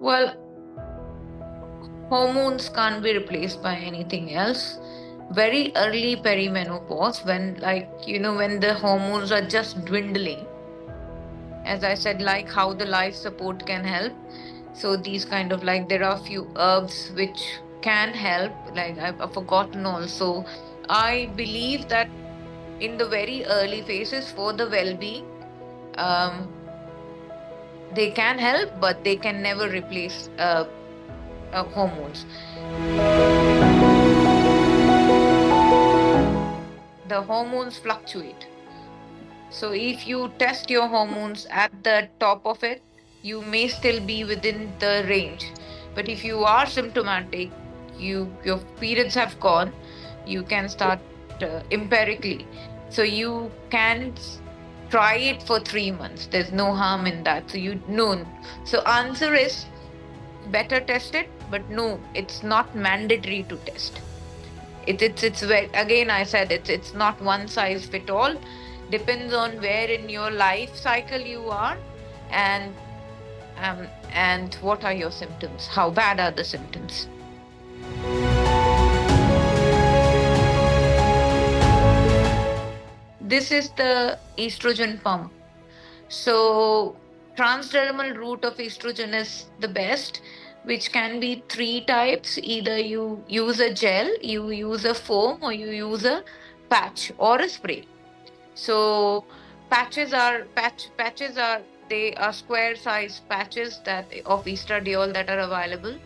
Well, hormones can't be replaced by anything else. Very early perimenopause, when, when the hormones are just dwindling, as I said, like how the life support can help. So these kind of, like, there are few herbs which can help. Like, I've forgotten also. I believe that in the very early phases for the well-being, um, they can help, but they can never replace hormones. The hormones fluctuate. So if you test your hormones at the top of it, you may still be within the range. But if you are symptomatic, your periods have gone, you can start empirically. So you can try it for 3 months. There's no harm in that. So you know. So answer is better test it, but no, it's not mandatory to test. It's very, again, I said, it's not one size fit all. Depends on where in your life cycle you are, and and what are your symptoms, how bad are the symptoms. This is the estrogen pump. So transdermal route of estrogen is the best, which can be three types. Either you use a gel, you use a foam, or you use a patch or a spray. So patches are, they are square size patches that of estradiol that are available,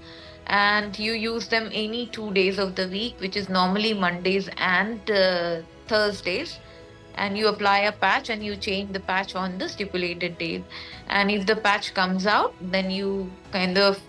and you use them any 2 days of the week, which is normally Mondays and Thursdays. And you apply a patch and you change the patch on the stipulated day. And if the patch comes out, then you kind of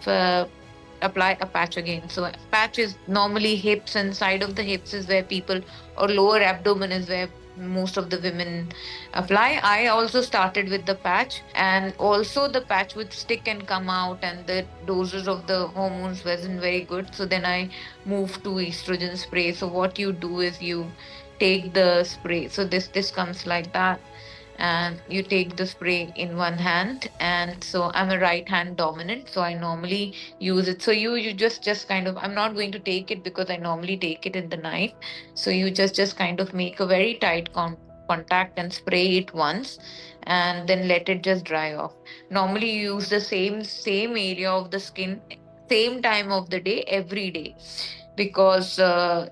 apply a patch again. So patch is normally hips, and side of the hips is where people, or lower abdomen is where most of the women apply. I also started with the patch, and also the patch would stick and come out, and the doses of the hormones wasn't very good. So then I moved to estrogen spray. So what you do is you take the spray. So this comes like that, and you take the spray in one hand. And so I'm a right hand dominant, so I normally use it. So you just kind of, I'm not going to take it because I normally take it in the night. So you just kind of make a very tight contact and spray it once, and then let it just dry off. Normally you use the same area of the skin, same time of the day, every day, because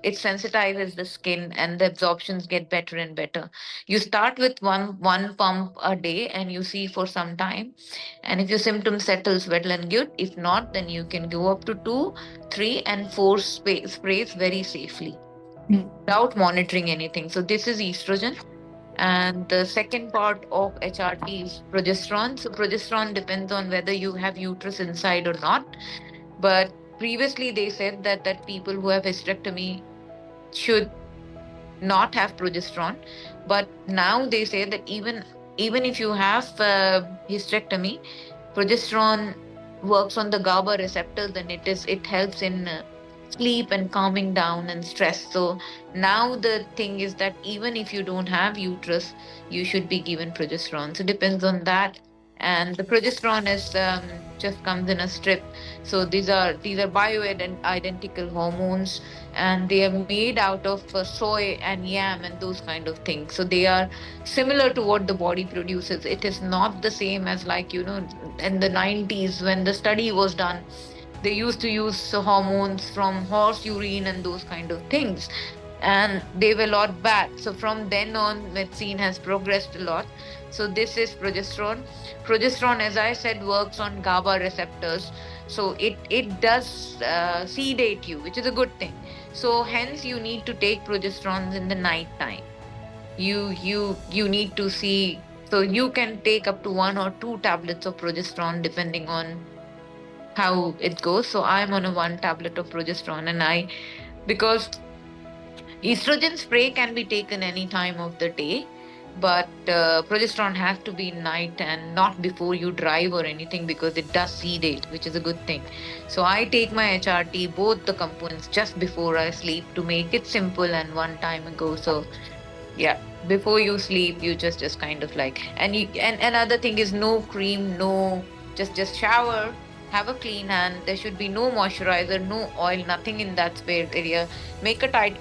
it sensitizes the skin and the absorptions get better and better. You start with one pump a day and you see for some time, and if your symptom settles, well and good. If not, then you can go up to 2, 3, and 4 sprays very safely without monitoring anything. So this is estrogen. And the second part of HRT is progesterone. So progesterone depends on whether you have uterus inside or not. But previously they said that people who have hysterectomy should not have progesterone. But now they say that even if you have hysterectomy, progesterone works on the GABA receptors, and it helps in sleep and calming down and stress. So now the thing is that even if you don't have uterus, you should be given progesterone. So depends on that. And the progesterone is just comes in a strip. So these are bioidentical hormones, and they are made out of soy and yam and those kind of things. So they are similar to what the body produces. It is not the same as, like, in the 90s when the study was done, they used to use hormones from horse urine and those kind of things, and they were a lot bad. So from then on, medicine has progressed a lot. So this is progesterone. Progesterone, as I said, works on GABA receptors. So it does sedate you, which is a good thing. So hence you need to take progesterones in the night time. You need to see. So you can take up to 1 or 2 tablets of progesterone depending on how it goes. So I'm on a 1 tablet of progesterone, and because estrogen spray can be taken any time of the day, but progesterone has to be night and not before you drive or anything, because it does sedate, which is a good thing. So I take my HRT, both the components, just before I sleep to make it simple and one time ago. So yeah, before you sleep, you just kind of like, and another thing is no cream, no, just shower, have a clean hand. There should be no moisturizer, no oil, nothing in that spare area. Make a tight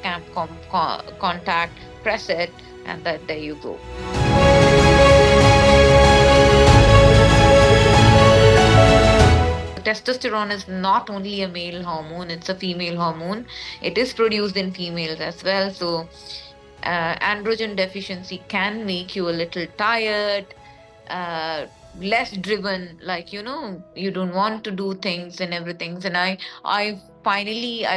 contact, press it, and there you go. Testosterone is not only a male hormone, it's a female hormone. It is produced in females as well. So, androgen deficiency can make you a little tired, uh, less driven, like, you don't want to do things and everything. And I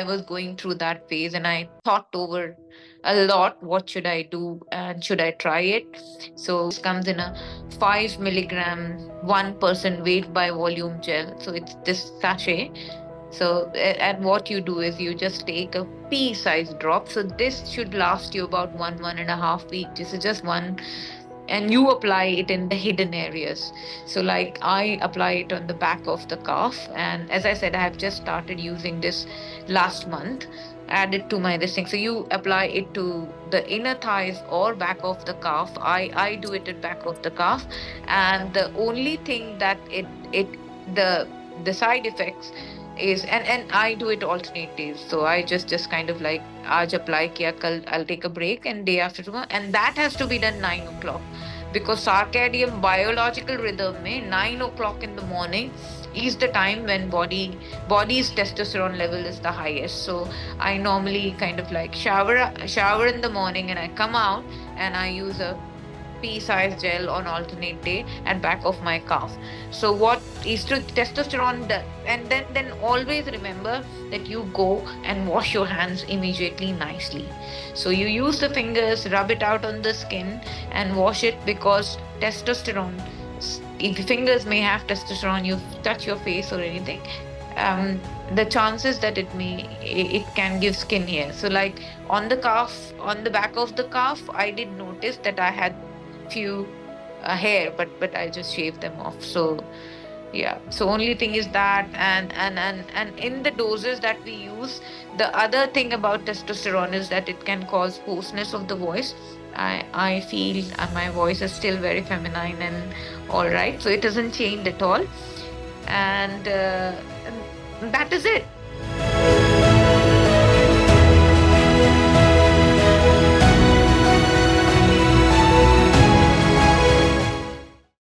was going through that phase, and I thought over a lot, what should I do and should I try it? So this comes in a 5 milligram 1% weight by volume gel. So it's this sachet. So, and what you do is you just take a pea sized drop. So this should last you about 1.5 weeks. This is just one, and you apply it in the hidden areas. So, like, I apply it on the back of the calf, and as I said, I have just started using this last month. Add it to my this thing. So you apply it to the inner thighs or back of the calf. I do it at back of the calf, and the only thing that it the side effects is, and I do it alternate days. So I just kind of like, aaj apply kiya, kal I'll take a break, and day after tomorrow, and that has to be done 9 o'clock, because circadian biological rhythm mein 9 o'clock in the morning is the time when body's testosterone level is the highest. So I normally kind of like shower in the morning, and I come out and I use a pea-sized gel on alternate day at back of my calf. So what testosterone does, and then always remember that you go and wash your hands immediately nicely. So you use the fingers, rub it out on the skin, and wash it, because testosterone, if your fingers may have testosterone, you touch your face or anything, the chances that it can give skin hair. So like on the calf, on the back of the calf, I did notice that I had few hair, but I just shaved them off. So yeah, so only thing is that, and in the doses that we use, the other thing about testosterone is that it can cause hoarseness of the voice. I feel my voice is still very feminine and all right, so it doesn't change at all. And that is it.